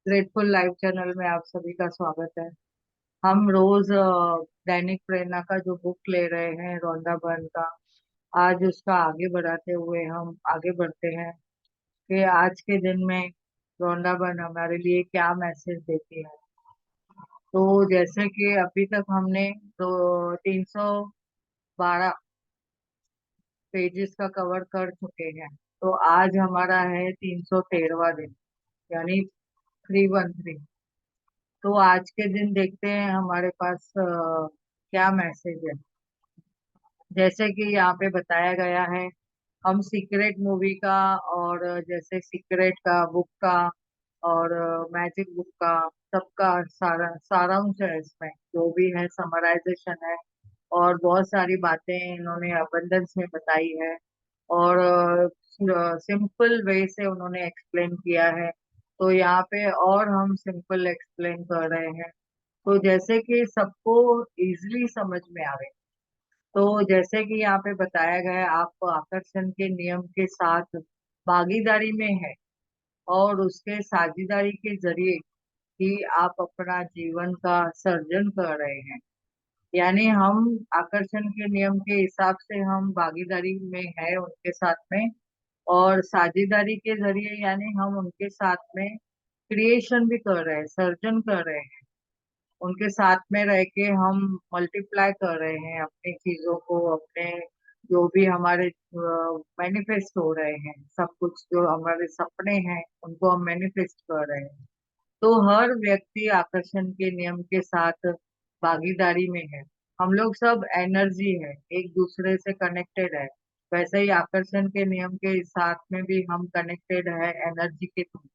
Grateful live channel में आप सभी का स्वागत है। हम रोज दैनिक प्रेरणा का जो बुक ले रहे हैं रोंडा बर्न का, आज उसका आगे बढ़ाते हुए हम आगे बढ़ते हैं कि आज के दिन में रोंडा बर्न हमारे लिए क्या मैसेज देती है। तो जैसे कि अभी तक हमने तो 312 पेजेस का कवर कर चुके हैं। तो आज हमारा है 313वां दिन, यानी 313। तो आज के दिन देखते हैं हमारे पास क्या मैसेज है। जैसे कि यहाँ पे बताया गया है, हम सीक्रेट मूवी का और जैसे सीक्रेट का बुक का और मैजिक बुक का सबका सारांश है, इसमें जो भी है समराइजेशन है। और बहुत सारी बातें इन्होंने अबंडेंस में बताई है और सिंपल वे से उन्होंने एक्सप्लेन किया है। तो यहाँ पे और हम सिंपल एक्सप्लेन कर रहे हैं, तो जैसे कि सबको इजीली समझ में आवे। तो जैसे कि यहाँ पे बताया गया है, आप आकर्षण के नियम के साथ भागीदारी में है और उसके साझेदारी के जरिए ही आप अपना जीवन का सर्जन कर रहे हैं। यानी हम आकर्षण के नियम के हिसाब से हम भागीदारी में है उनके साथ में, और साझेदारी के जरिए यानी हम उनके साथ में क्रिएशन भी कर रहे हैं, सर्जन कर रहे हैं। उनके साथ में रह के हम मल्टीप्लाई कर रहे हैं अपनी चीजों को, अपने जो भी हमारे मैनिफेस्ट हो रहे हैं, सब कुछ जो हमारे सपने हैं उनको हम मैनिफेस्ट कर रहे हैं। तो हर व्यक्ति आकर्षण के नियम के साथ भागीदारी में है। हम लोग सब एनर्जी है, एक दूसरे से कनेक्टेड है। वैसे ही आकर्षण के नियम के साथ में भी हम कनेक्टेड है एनर्जी के थ्रू।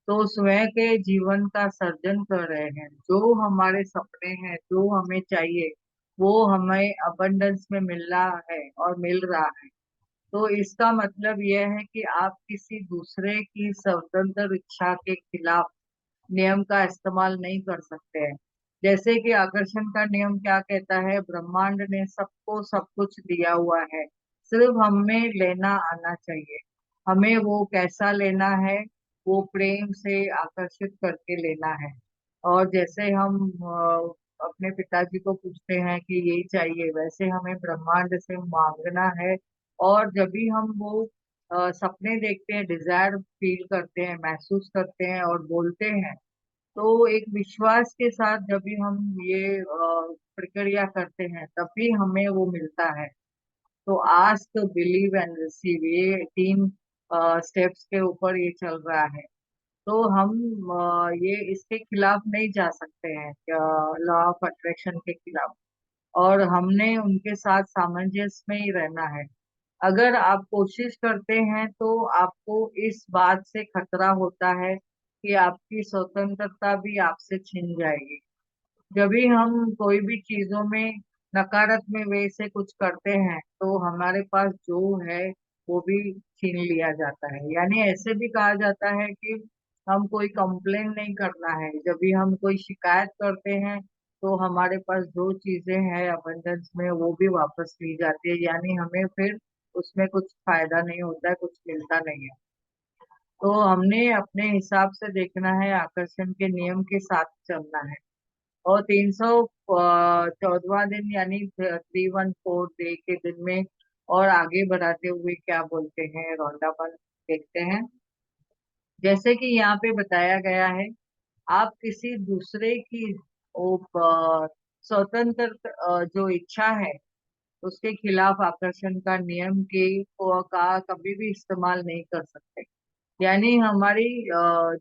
तो स्वयं के जीवन का सर्जन कर रहे हैं। जो हमारे सपने हैं, जो हमें चाहिए, वो हमें अबंडेंस में मिल रहा है और मिल रहा है। तो इसका मतलब यह है कि आप किसी दूसरे की स्वतंत्र इच्छा के खिलाफ नियम का इस्तेमाल नहीं कर सकते हैं। जैसे कि आकर्षण का नियम क्या कहता है, ब्रह्मांड ने सबको सब कुछ दिया हुआ है, सिर्फ हमें लेना आना चाहिए। हमें वो कैसा लेना है, वो प्रेम से आकर्षित करके लेना है। और जैसे हम अपने पिताजी को पूछते हैं कि यही चाहिए, वैसे हमें ब्रह्मांड से मांगना है। और जब भी हम वो सपने देखते हैं, डिजायर फील करते हैं, महसूस करते हैं और बोलते हैं, तो एक विश्वास के साथ जब भी हम ये प्रक्रिया करते हैं तब भी हमें वो मिलता है। तो आस्क, बिलीव एंड रिसीव, ये तीन स्टेप्स के ऊपर ये चल रहा है। तो हम ये इसके खिलाफ नहीं जा सकते हैं, लॉ ऑफ अट्रैक्शन के खिलाफ। और हमने उनके साथ सामंजस्य में ही रहना है। अगर आप कोशिश करते हैं तो आपको इस बात से खतरा होता है कि आपकी स्वतंत्रता भी आपसे छिन जाएगी। जब भी हम कोई भी चीजों में नकारात्मक वे से कुछ करते हैं तो हमारे पास जो है वो भी छीन लिया जाता है। यानी ऐसे भी कहा जाता है कि हम कोई कंप्लेन नहीं करना है, जब भी हम कोई शिकायत करते हैं तो हमारे पास जो चीजें हैं अबंडेंस में वो भी वापस ली जाती है। यानी हमें फिर उसमें कुछ फायदा नहीं होता है, कुछ मिलता नहीं है। तो हमने अपने हिसाब से देखना है, आकर्षण के नियम के साथ चलना है। और 314वां दिन यानी 314 डे के दिन में और आगे बढ़ाते हुए क्या बोलते हैं रौंडापन, देखते हैं। जैसे कि यहाँ पे बताया गया है, आप किसी दूसरे की स्वतंत्र जो इच्छा है उसके खिलाफ आकर्षण का नियम का कभी भी इस्तेमाल नहीं कर सकते। यानी हमारी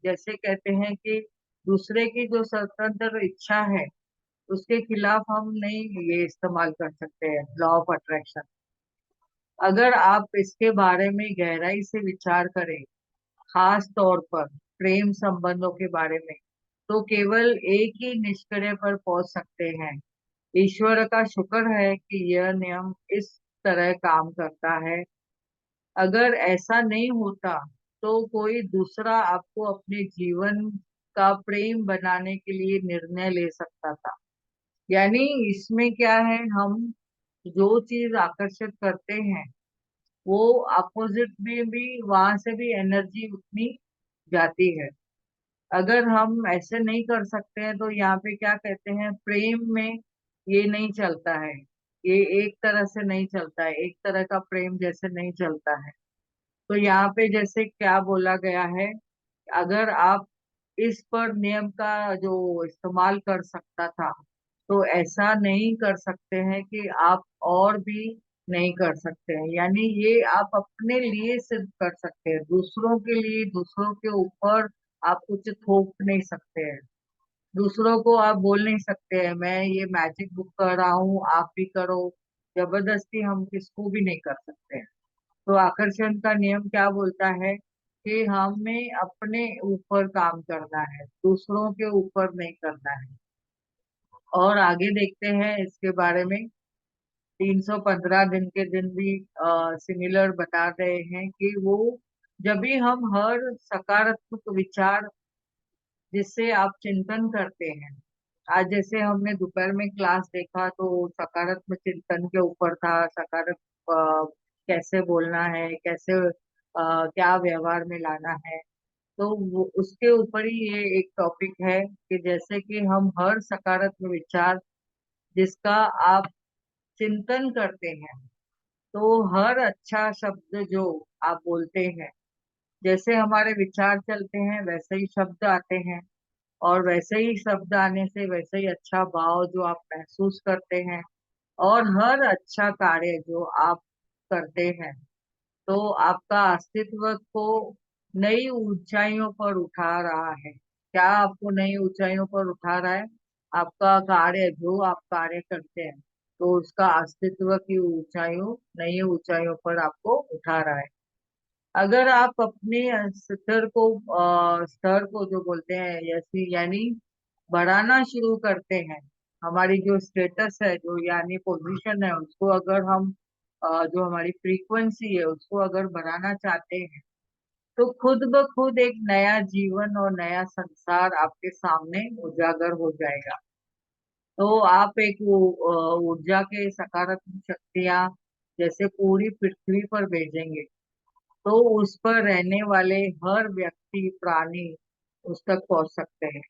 जैसे कहते हैं कि दूसरे की जो स्वतंत्र इच्छा है उसके खिलाफ हम नहीं ये इस्तेमाल कर सकते हैं लॉ ऑफ अट्रैक्शन। अगर आप इसके बारे में गहराई से विचार करें, खास तौर पर प्रेम संबंधों के बारे में, तो केवल एक ही निष्कर्ष पर पहुंच सकते हैं। ईश्वर का शुक्र है कि यह नियम इस तरह काम करता है। अगर ऐसा नहीं होता तो कोई दूसरा आपको अपने जीवन का प्रेम बनाने के लिए निर्णय ले सकता था। यानी इसमें क्या है, हम जो चीज आकर्षित करते हैं वो अपोजिट में भी वहां से भी एनर्जी उतनी जाती है। अगर हम ऐसे नहीं कर सकते हैं तो यहाँ पे क्या कहते हैं, प्रेम में ये नहीं चलता है। ये एक तरह से नहीं चलता है, एक तरह का प्रेम जैसे नहीं चलता है। तो यहाँ पे जैसे क्या बोला गया है, अगर आप इस पर नियम का जो इस्तेमाल कर सकता था, तो ऐसा नहीं कर सकते हैं कि आप और भी नहीं कर सकते हैं। यानी ये आप अपने लिए सिर्फ कर सकते हैं, दूसरों के लिए, दूसरों के ऊपर आप कुछ थोप नहीं सकते हैं। दूसरों को आप बोल नहीं सकते हैं मैं ये मैजिक बुक कर रहा हूँ आप भी करो। जबरदस्ती हम किसको भी नहीं कर सकते हैं। तो आकर्षण का नियम क्या बोलता है कि हमें अपने ऊपर काम करना है, दूसरों के ऊपर नहीं करना है। और आगे देखते हैं इसके बारे में। 315 दिन के दिन भी सिमिलर बता रहे हैं कि वो जब भी हम हर सकारात्मक विचार जिससे आप चिंतन करते हैं। आज जैसे हमने दोपहर में क्लास देखा तो सकारात्मक चिंतन के ऊपर था, सकारात्मक कैसे बोलना है, कैसे क्या व्यवहार में लाना है। तो वो उसके ऊपर ही ये एक टॉपिक है कि जैसे कि हम हर सकारात्मक विचार जिसका आप चिंतन करते हैं, तो हर अच्छा शब्द जो आप बोलते हैं, जैसे हमारे विचार चलते हैं वैसे ही शब्द आते हैं। और वैसे ही शब्द आने से वैसे ही अच्छा भाव जो आप महसूस करते हैं। और हर अच्छा कार्य जो आप करते हैं, तो आपका अस्तित्व को नई ऊंचाइयों पर उठा रहा है। क्या आपको नई ऊंचाइयों पर उठा रहा है? आपका कार्य जो आप कार्य करते हैं, तो उसका अस्तित्व की ऊंचाइयों, नई ऊंचाइयों पर आपको उठा रहा है। अगर आप अपने स्तर को जो बोलते हैं जैसी यानी बढ़ाना शुरू करते हैं, हमारी जो स्टेटस है जो यानी पोजीशन है उसको अगर हम जो हमारी फ्रीक्वेंसी है उसको अगर बढ़ाना चाहते हैं, तो खुद ब खुद एक नया जीवन और नया संसार आपके सामने उजागर हो जाएगा। तो आप एक ऊर्जा के सकारात्मक शक्तियां जैसे पूरी पृथ्वी पर भेजेंगे, तो उस पर रहने वाले हर व्यक्ति प्राणी उस तक पहुंच सकते हैं।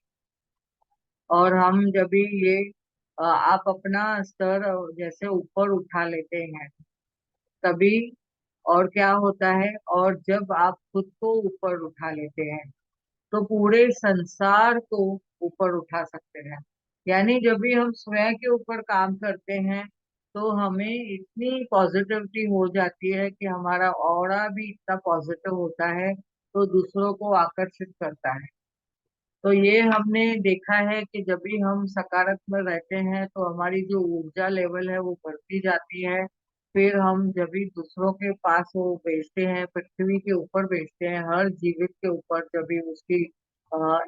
और हम जब भी ये आप अपना स्तर जैसे ऊपर उठा लेते हैं, तभी और क्या होता है, और जब आप खुद को ऊपर उठा लेते हैं तो पूरे संसार को ऊपर उठा सकते हैं। यानी जब भी हम स्वयं के ऊपर काम करते हैं, तो हमें इतनी पॉजिटिविटी हो जाती है कि हमारा ऑरा भी इतना पॉजिटिव होता है, तो दूसरों को आकर्षित करता है। तो ये हमने देखा है कि जब भी हम सकारात्मक रहते हैं तो हमारी जो ऊर्जा लेवल है वो बढ़ती जाती है। फिर हम जब भी दूसरों के पास वो भेजते हैं, पृथ्वी के ऊपर भेजते हैं, हर जीवित के ऊपर जब भी उसकी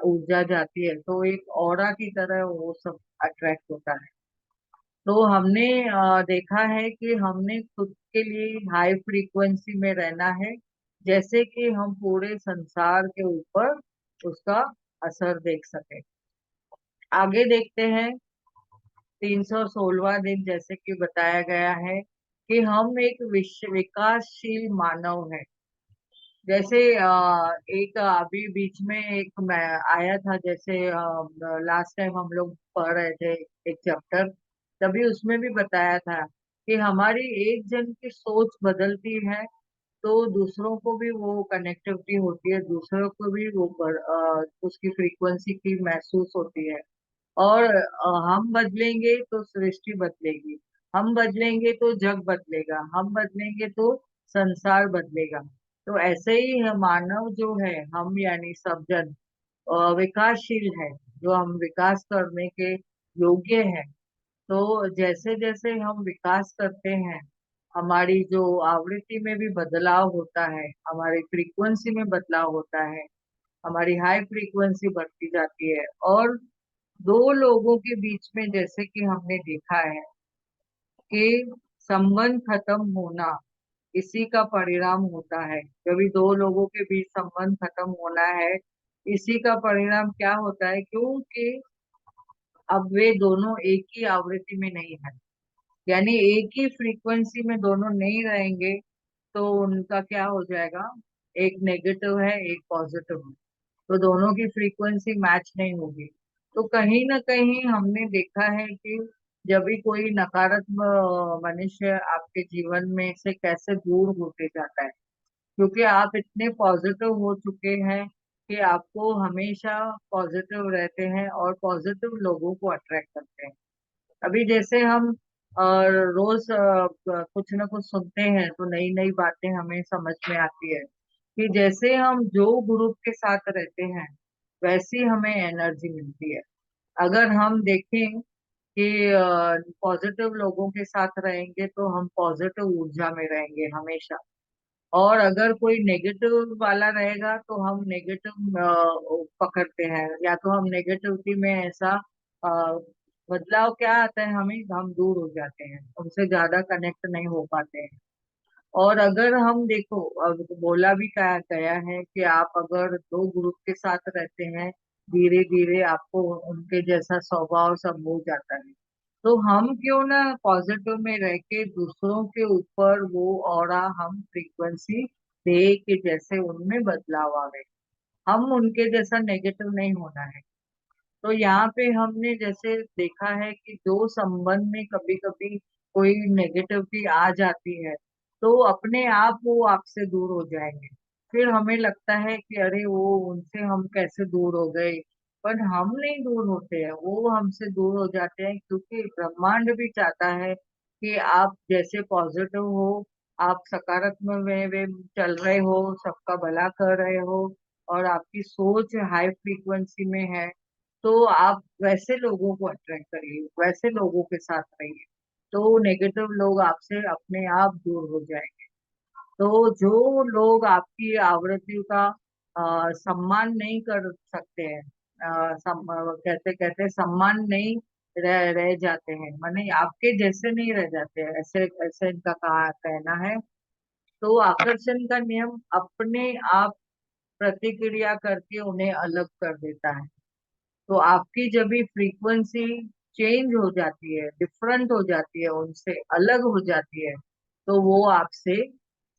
ऊर्जा जाती है, तो एक ऑरा की तरह वो सब अट्रैक्ट होता है। तो हमने देखा है कि हमने खुद के लिए हाई फ्रीक्वेंसी में रहना है, जैसे कि हम पूरे संसार के ऊपर उसका असर देख सके। आगे देखते हैं। 316वां दिन जैसे कि बताया गया है कि हम एक विश्व विकासशील मानव है। जैसे एक अभी बीच में एक मैं आया था, जैसे लास्ट टाइम हम लोग पढ़ रहे थे एक चैप्टर, तभी उसमें भी बताया था कि हमारी एक जन की सोच बदलती है तो दूसरों को भी वो कनेक्टिविटी होती है, दूसरों को भी वो उसकी फ्रीक्वेंसी की महसूस होती है। और हम बदलेंगे तो सृष्टि बदलेगी, हम बदलेंगे तो जग बदलेगा, हम बदलेंगे तो संसार बदलेगा। तो ऐसे ही मानव जो है, हम यानी सब जन विकासशील है, जो हम विकास करने के योग्य है। तो जैसे जैसे हम विकास करते हैं, हमारी जो आवृत्ति में भी बदलाव होता है, हमारी फ्रीक्वेंसी में बदलाव होता है, हमारी हाई फ्रीक्वेंसी बढ़ती जाती है। और दो लोगों के बीच में जैसे कि हमने देखा है कि संबंध खत्म होना इसी का परिणाम होता है। जब भी दो लोगों के बीच संबंध खत्म होना है, इसी का परिणाम क्या होता है, क्योंकि अब वे दोनों एक ही आवृत्ति में नहीं है, यानी एक ही फ्रीक्वेंसी में दोनों नहीं रहेंगे। तो उनका क्या हो जाएगा, एक नेगेटिव है एक पॉजिटिव है। तो दोनों की फ्रीक्वेंसी मैच नहीं होगी। तो कहीं ना कहीं हमने देखा है कि जब भी कोई नकारात्मक मनुष्य आपके जीवन में से कैसे दूर होते जाता है, क्योंकि आप इतने पॉजिटिव हो चुके हैं कि आपको हमेशा पॉजिटिव रहते हैं और पॉजिटिव लोगों को अट्रैक्ट करते हैं। अभी जैसे हम रोज कुछ ना कुछ सुनते हैं तो नई नई बातें हमें समझ में आती है कि जैसे हम जो ग्रुप के साथ रहते हैं वैसी हमें एनर्जी मिलती है। अगर हम देखें कि पॉजिटिव लोगों के साथ रहेंगे तो हम पॉजिटिव ऊर्जा में रहेंगे हमेशा। और अगर कोई नेगेटिव वाला रहेगा तो हम नेगेटिव पकड़ते हैं, या तो हम नेगेटिविटी में ऐसा अ, बदलाव क्या आता है हमें, हम दूर हो जाते हैं, उनसे ज्यादा कनेक्ट नहीं हो पाते हैं। और अगर हम देखो, अब तो बोला भी कहा गया है कि आप अगर दो ग्रुप के साथ रहते हैं धीरे धीरे आपको उनके जैसा स्वभाव सब हो जाता है। तो हम क्यों ना पॉजिटिव में रह के दूसरों के ऊपर वो ऑरा हम फ्रीक्वेंसी दे कि जैसे उनमें बदलाव आवे। हम उनके जैसा नेगेटिव नहीं होना है। तो यहाँ पे हमने जैसे देखा है कि जो संबंध में कभी कभी कोई नेगेटिविटी आ जाती है तो अपने आप वो आपसे दूर हो जाएंगे। फिर हमें लगता है कि अरे वो उनसे हम कैसे दूर हो गए, पर हम नहीं दूर होते हैं, वो हमसे दूर हो जाते हैं, क्योंकि ब्रह्मांड भी चाहता है कि आप जैसे पॉजिटिव हो, आप सकारात्मक में चल रहे हो, सबका भला कर रहे हो, और आपकी सोच हाई फ्रीक्वेंसी में है, तो आप वैसे लोगों को अट्रैक्ट करिए, वैसे लोगों के साथ रहिए, तो नेगेटिव लोग आपसे अपने आप दूर हो जाएंगे। तो जो लोग आपकी आवृत्ति का सम्मान नहीं कर सकते हैं, कहते कहते सम्मान नहीं रह जाते हैं, माने आपके जैसे नहीं रह जाते हैं, ऐसे ऐसे इनका कहा कहना है। तो आकर्षण का नियम अपने आप प्रतिक्रिया करके उन्हें अलग कर देता है। तो आपकी जब भी फ्रीक्वेंसी चेंज हो जाती है, डिफरेंट हो जाती है, उनसे अलग हो जाती है, तो वो आपसे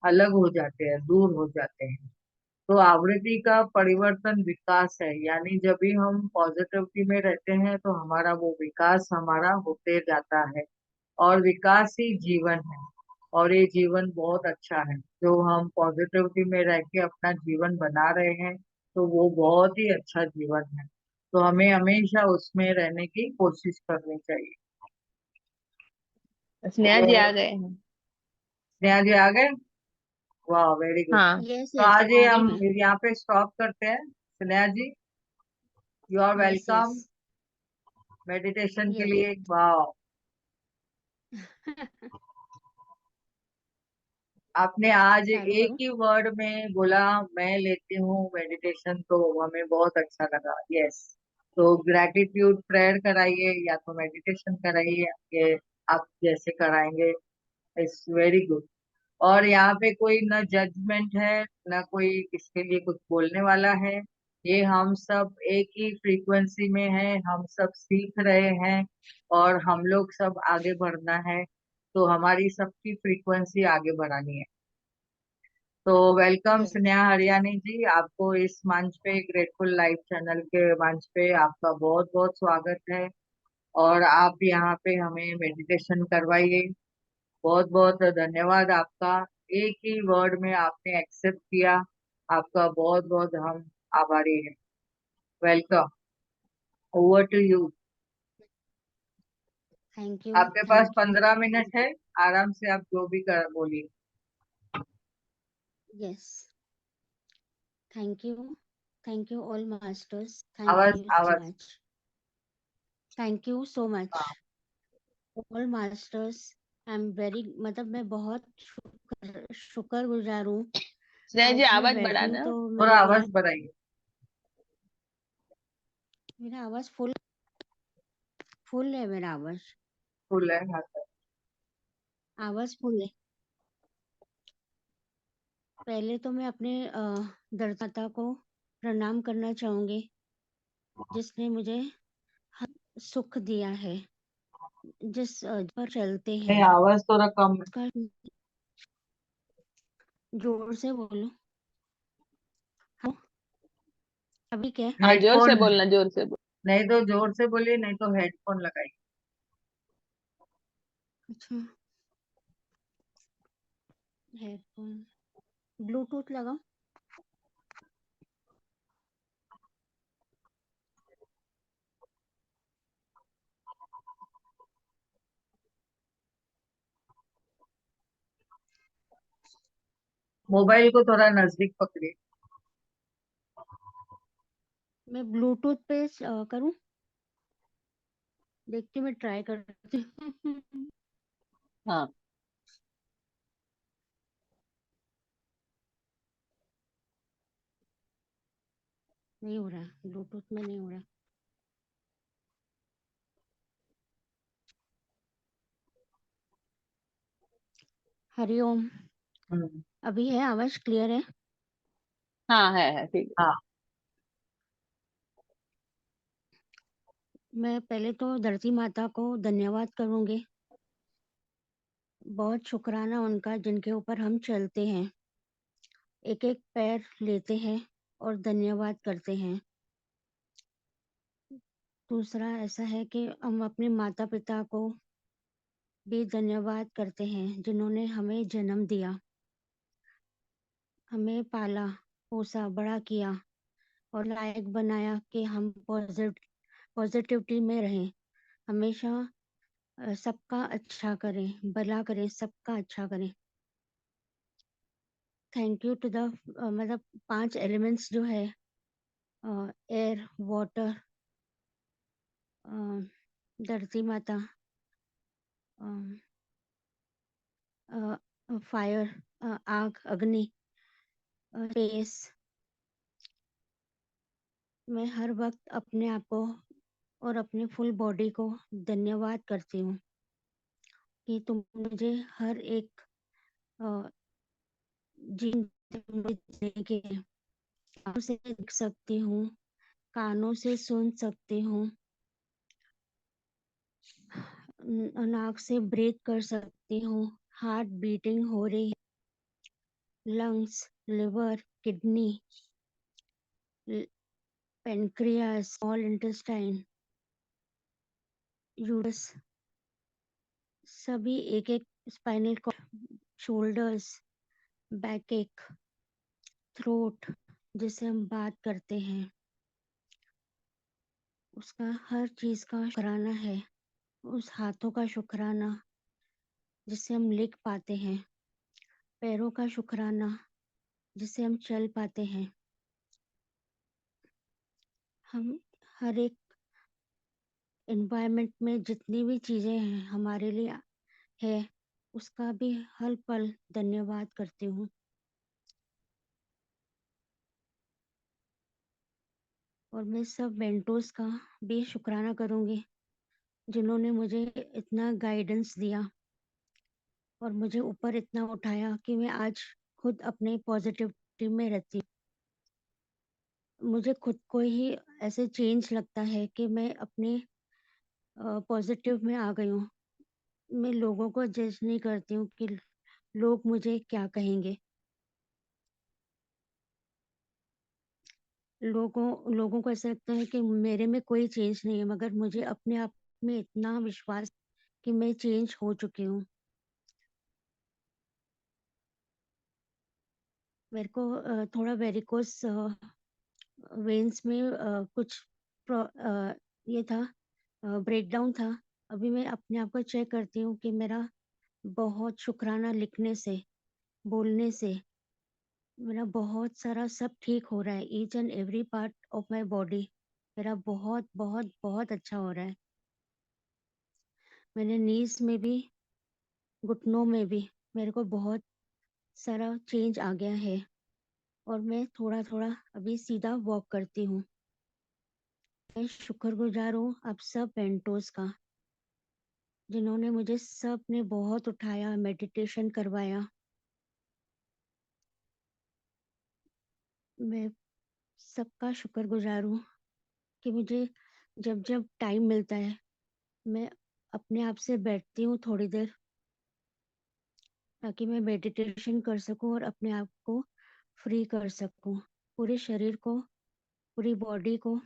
अलग हो जाते हैं, दूर हो जाते हैं। तो आवृत्ति का परिवर्तन विकास है, यानी जब भी हम पॉजिटिविटी में रहते हैं तो हमारा वो विकास हमारा होते जाता है, और विकास ही जीवन है। और ये जीवन बहुत अच्छा है जो हम पॉजिटिविटी में रह के अपना जीवन बना रहे हैं, तो वो बहुत ही अच्छा जीवन है। तो हमें हमेशा उसमें रहने की कोशिश करनी चाहिए। स्नेहा जी आ तो गए हैं। स्नेहा जी आ गए, वाह वेरी गुड। हाँ। यस तो यस आज ये आ रही हम मैं। यहाँ पे स्टॉप करते हैं। Sneha ji, you are yes yes welcome meditation के यस। लिए। वाह, आपने आज थैंक एक यू। ही वर्ड में बोला, मैं लेती हूँ मेडिटेशन, तो हमें बहुत अच्छा लगा। यस, तो ग्रैटिट्यूड प्रेयर कराइए या तो मेडिटेशन कराइए, ये आप जैसे कराएंगे, इट्स वेरी गुड। और यहाँ पे कोई न जजमेंट है, न कोई इसके लिए कुछ बोलने वाला है। ये हम सब एक ही फ्रीक्वेंसी में हैं, हम सब सीख रहे हैं, और हम लोग सब आगे बढ़ना है, तो हमारी सबकी फ्रीक्वेंसी आगे बढ़ानी है। तो वेलकम यस। स्नेहा हरियाणी जी, आपको इस मंच पे, ग्रेटफुल लाइफ चैनल के मंच पे आपका बहुत बहुत स्वागत है। और आप यहाँ पे हमें मेडिटेशन करवाइए। बहुत बहुत धन्यवाद आपका, एक ही वर्ड में आपने एक्सेप्ट किया, आपका बहुत बहुत हम आभारी हैं। Welcome, over to you. Thank you आपके पास थैंक यू 15 मिनट थैंक है, यू। आराम से आप जो भी कर बोलिए। Yes. Thank you all masters, thank आवाज यू सो आवाज। Much. Thank you so much हाँ, all masters. I am very, मतलब मैं बहुत शुक्रगुजार हूँ। स्नेहा जी आज मैं आवाज बैठी हूँ बढ़ाना। तो थोड़ा मेरे आवाज बढ़ाइए। मेरा आवाज फुल है, मेरा आवाज फुल है, हाँ सर। आवाज फुल है। पहले तो मैं अपने दर्दाता को प्रणाम करना चाहूंगी, जिसने मुझे सुख दिया है, जिस पर चलते नहीं, हैं आवाज थोड़ा कम है। उसका। जोर से बोलो। हाँ, अभी क्या? हाँ, जोर से हेडफोन, बोलना, जोर से बोल। नहीं तो जोर से बोलिए, नहीं तो हेडफोन लगाइए। अच्छा, हेडफोन, ब्लूटूथ लगाओ। मोबाइल को थोड़ा नजदीक पकड़िए। मैं ब्लूटूथ पे करूं, देखती हूँ, मैं ट्राई करती हूँ। हाँ। नहीं हो रहा, ब्लूटूथ में नहीं हो रहा। हरिओम। हम्म। अभी है, आवाज क्लियर है? हाँ, है, ठीक है। हाँ। मैं पहले तो धरती माता को धन्यवाद करूंगी। बहुत शुक्राना उनका, जिनके ऊपर हम चलते हैं, एक एक पैर लेते हैं और धन्यवाद करते हैं। दूसरा ऐसा है कि हम अपने माता पिता को भी धन्यवाद करते हैं, जिन्होंने हमें जन्म दिया, हमें पाला पोसा बड़ा किया और लायक बनाया कि हम पॉजिटिविटी में रहें, हमेशा सबका अच्छा करें, भला करें, सबका अच्छा करें। थैंक यू टू द मतलब 5 एलिमेंट्स जो है, एयर, वाटर, धरती माता, फायर, आग, अग्नि, स्पेस। मैं हर वक्त अपने आप को और अपने फुल बॉडी को धन्यवाद करती हूँ कि तुम मुझे हर एक अ, जीन जीने के आँखों से देख सकती हूँ, कानों से सुन सकती हूँ, नाक से ब्रीथ कर सकती हूँ, हार्ट बीटिंग हो रही है, lungs, liver, kidney, pancreas, small intestine, euros, सभी एक एक, स्पाइनल कॉर्ड, शोल्डर्स, बैक एक, थ्रोट जिसे हम बात करते हैं, उसका हर चीज का शुक्राना है। उस हाथों का शुक्राना जिससे हम लिख पाते हैं, पैरों का शुक्राना जिससे हम चल पाते हैं। हम हर एक एनवायरनमेंट में जितनी भी चीजें हैं हमारे लिए है, उसका भी हर पल धन्यवाद करती हूँ। और मैं सब मेंटोर्स का भी शुक्राना करूंगी, जिन्होंने मुझे इतना गाइडेंस दिया और मुझे ऊपर इतना उठाया कि मैं आज खुद अपने पॉजिटिविटी में रहती हूँ। मुझे खुद को ही ऐसे चेंज लगता है कि मैं अपने पॉजिटिव में आ गई हूँ। मैं लोगों को जज नहीं करती हूँ कि लोग मुझे क्या कहेंगे। लोगों को ऐसा लगता है कि मेरे में कोई चेंज नहीं है, मगर मुझे अपने आप में इतना विश्वास कि मैं चेंज हो चुकी हूँ। मेरे को थोड़ा वेरिकोस वेन्स में कुछ ये था, ब्रेकडाउन था। अभी मैं अपने आप को चेक करती हूँ कि मेरा बहुत शुक्राना लिखने से, बोलने से मेरा बहुत सारा सब ठीक हो रहा है। Each and every part of my body मेरा बहुत बहुत बहुत अच्छा हो रहा है। मैंने नीज में भी, घुटनों में भी मेरे को बहुत सारा चेंज आ गया है और मैं थोड़ा थोड़ा अभी सीधा वॉक करती हूँ। मैं शुक्रगुजार हूँ आप सब मेंटोर्स का, जिन्होंने मुझे सब ने बहुत उठाया, मेडिटेशन करवाया। मैं सबका शुक्रगुजार हूँ कि मुझे जब जब टाइम मिलता है मैं अपने आप से बैठती हूँ थोड़ी देर, ताकि मैं मेडिटेशन कर सकूं और अपने आप को फ्री कर सकूं, पूरे शरीर को पूरी बॉडी को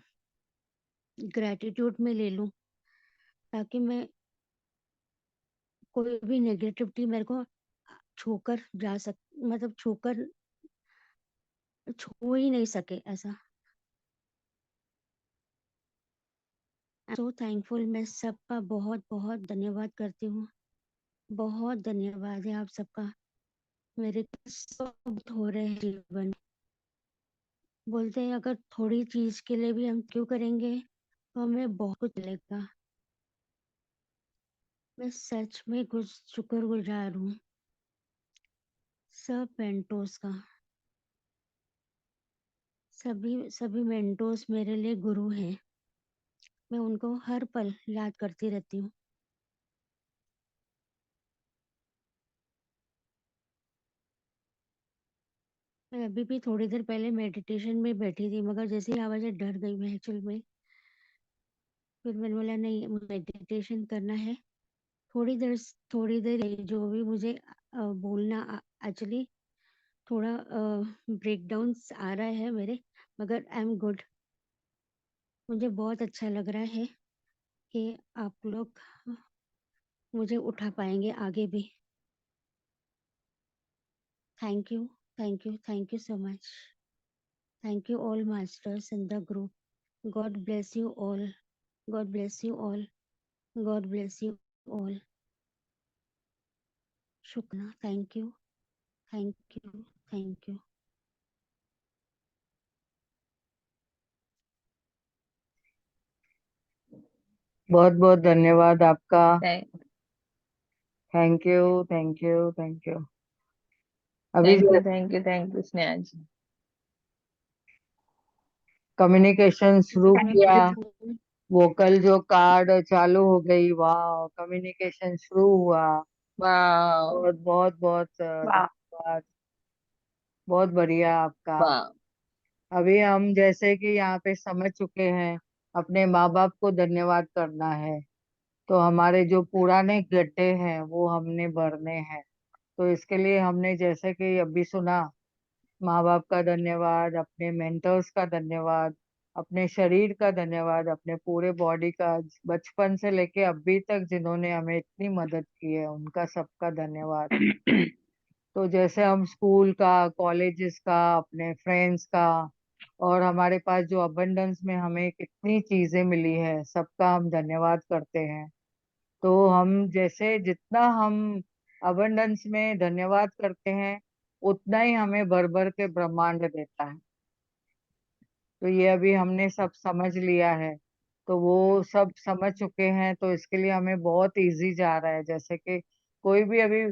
ग्रेटिट्यूड में ले लूं, ताकि मैं कोई भी नेगेटिविटी मेरे को छूकर जा सक मतलब छू ही नहीं सके ऐसा। सो थैंकफुल, मैं सबका बहुत बहुत धन्यवाद करती हूँ। बहुत धन्यवाद है आप सबका। मेरे सब हो रहे हैं जीवन में। बोलते हैं अगर थोड़ी चीज के लिए भी हम क्यों करेंगे तो हमें बहुत कुछ मिलेगा। मैं सच में कुछ शुक्रगुजार हूँ सब मेंटोर्स का। सभी सभी मेंटोर्स मेरे लिए गुरु हैं। मैं उनको हर पल याद करती रहती हूँ। मैं अभी भी थोड़ी देर पहले मेडिटेशन में बैठी थी, मगर जैसे ही आवाजें डर गई मैं एक्चुअल में। फिर मैंने बोला नहीं, मेडिटेशन करना है। थोड़ी देर जो भी मुझे बोलना, एक्चुअली थोड़ा ब्रेक डाउन आ रहा है मेरे, मगर आई एम गुड। मुझे बहुत अच्छा लग रहा है कि आप लोग मुझे उठा पाएंगे आगे भी। Thank you, thank you, thank you so much. Thank you all masters in the group. God bless you all. God bless you all. God bless you all. शुक्रिया। Thank you, thank you, thank you. बहुत बहुत धन्यवाद आपका। Thank thank you, thank you, thank you. अभी जो thank you Sneha ji. Communication शुरू जैसे मैं किया, पूरी वोकल जो कार्ड चालू हो गई, वाह, कम्युनिकेशन शुरू हुआ। वाह बहुत बहुत बहुत वाह धन्यवाद। बहुत बढ़िया आपका। वाह अभी हम जैसे कि यहाँ पे समझ चुके हैं, अपने माँ बाप को धन्यवाद करना है। तो हमारे जो पुराने गड्ढे हैं वो हमने भरने हैं। तो इसके लिए हमने जैसे कि अभी सुना, माँ बाप का धन्यवाद, अपने मेंटर्स का धन्यवाद, अपने शरीर का धन्यवाद, अपने पूरे बॉडी का, बचपन से लेके अभी तक जिन्होंने हमें इतनी मदद की है उनका सबका धन्यवाद। तो जैसे हम स्कूल का, कॉलेजेस का, अपने फ्रेंड्स का, और हमारे पास जो अबंडेंस में हमें कितनी चीजें मिली है, सबका हम धन्यवाद करते हैं। तो हम जैसे जितना हम अबंडेंस में धन्यवाद करते हैं, उतना ही हमें भर भर के ब्रह्मांड देता है। तो ये अभी हमने सब समझ लिया है। तो वो सब समझ चुके हैं, तो इसके लिए हमें बहुत इजी जा रहा है। जैसे कि कोई भी अभी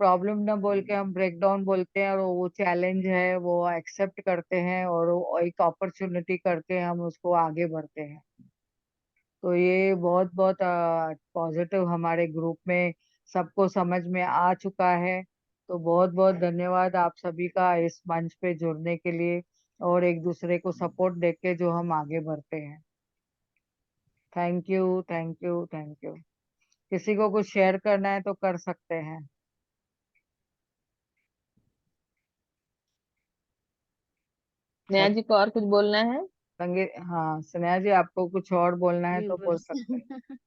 प्रॉब्लम ना बोल के हम ब्रेक डाउन बोलते हैं, और वो चैलेंज है वो एक्सेप्ट करते हैं, और वो एक अपॉर्चुनिटी करके हम उसको आगे बढ़ते हैं। तो ये बहुत बहुत पॉजिटिव हमारे ग्रुप में सबको समझ में आ चुका है। तो बहुत बहुत धन्यवाद आप सभी का इस मंच पे जुड़ने के लिए, और एक दूसरे को सपोर्ट देके जो हम आगे बढ़ते हैं। Thank you, thank you, thank you. किसी को कुछ शेयर करना है तो कर सकते हैं। स्नेहा जी को और कुछ बोलना है? संगीत, हाँ स्नेहा जी, आपको कुछ और बोलना है नहीं तो बोल बस सकते हैं।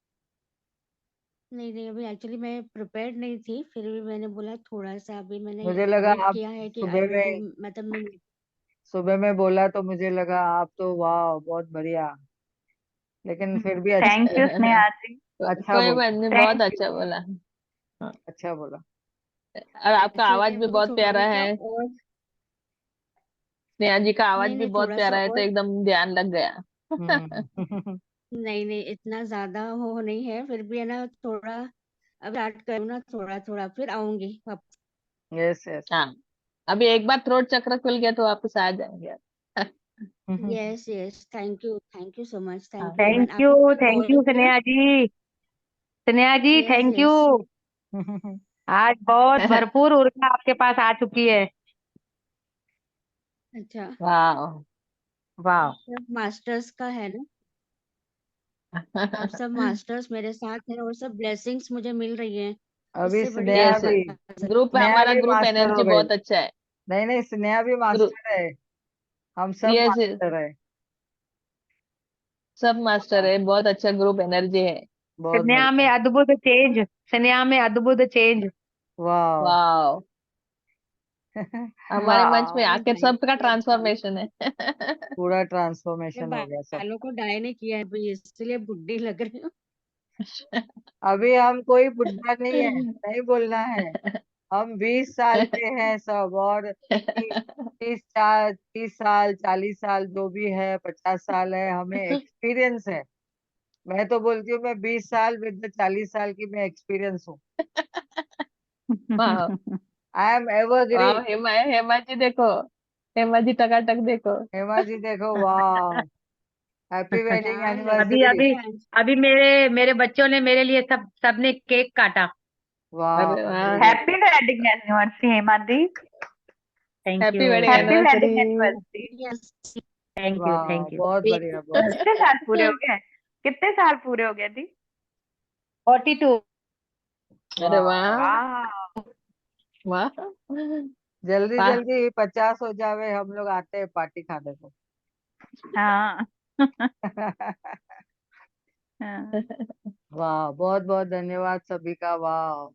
नहीं नहीं, अभी एक्चुअली मैं प्रिपेयर्ड नहीं थी, फिर भी मैंने बोला थोड़ा सा अभी मैंने मुझे लगा वेट आप किया है कि आई सुबह विल डू, में मतलब मैं। सुबह में बोला तो मुझे लगा आप तो वाह बहुत बढ़िया, लेकिन फिर भी अच्छा थैंक यू स्नेहा जी। अच्छा कोई बात बोला। नहीं, बहुत थैंक अच्छा यू। बोला। हाँ। अच्छा बोला। और आपका एक्चुअली आवाज मैं भी बोली बहुत प्यारा थोड़ा सा है। और। स्नेहा जी का आवाज नहीं भी नहीं, बहुत थोड़ा सा प्यारा है, तो और। एकदम ध्यान लग गया। नहीं नहीं, इतना ज्यादा हो नहीं है, फिर भी है ना थोड़ा। अब स्टार्ट करूँ ना थोड़ा थोड़ा, फिर आऊंगी वापस। Yes yes. हाँ, अभी एक बार थ्रोट चक्र खुल गया तो वापस आ जाएंगे। Yes yes, thank you so much, thank हाँ। यू मैन, आपने थैंक कॉल यू किया। स्नेहा जी। स्नेहा जी यस थैंक यू। यस। आज बहुत भरपूर ऊर्जा आपके पास आ चुकी है। अच्छा। वाह। वाह। सब मास्टर्स का है ना। आप सब मास्टर्स मेरे साथ हैं और सब ब्लेसिंग्स मुझे मिल रही हैं। अभी इससे बड़ी स्नेहा क्या यस, भी, बात है। ग्रुप स्नेहा हमारा भी ग्रुप मास्टर एनर्जी हो गई। बहुत अच्छा है। नहीं नहीं, स्नेहा भी ग्रुप। मास्टर है। हम सब यस। मास्टर है। सब मास्टर है, बहुत अच्छा ग्रुप एनर्जी है। बहुत स्नेहा में बढ़िया। अद्भुत चेंज, स्नेहा में अद्भुत चेंज। वाह। वाह, हमारे मंच में वाह, अरे आकर भाई सबका ये ट्रांसफॉर्मेशन है। पूरा ये ट्रांसफॉर्मेशन हो गया सब। बालों को डाई नहीं किया है भाई, इसलिए बुढ़ी लग रही हूँ। अभी हम कोई बुढ़ा नहीं है, नहीं बोलना है। हम 20 साल के हैं सब, और 30 साल 40 साल जो भी है, 50 साल है, हमें एक्सपीरियंस है। मैं तो बोलती हूँ मैं 20 साल विद 40 साल की मैं एक्सपीरियंस हूँ। वाह। आई एम वाह, एवरग्रीन। हेमा, हेमा जी देखो, हेमा जी टकाटक देखो। हेमा जी देखो, वाह, हैप्पी वेडिंग क्या अभी लड़की एनिवर्सरी। अभी है आज। अभी मेरे मेरे बच्चों ने मेरे लिए सबने केक काटा। वाह, अरे वेरी वाह, good. Happy wedding anniversary Hema the. Thank happy you. Wedding happy anniversary. Wedding anniversary. Yes. Thank you, वाह, थैंक यू। बहुत बढ़िया, बहुत कितने साल पूरे हो गए? कितने साल पूरे हो गए दी? 42। अरे वाह। वाह। वाह। वाह। जल्दी वाह। जल्दी 50 हो जावे, हम लोग आते हैं पार्टी खाने को। हाँ। हाँ। वाह, बहुत बहुत धन्यवाद सभी का, वाह।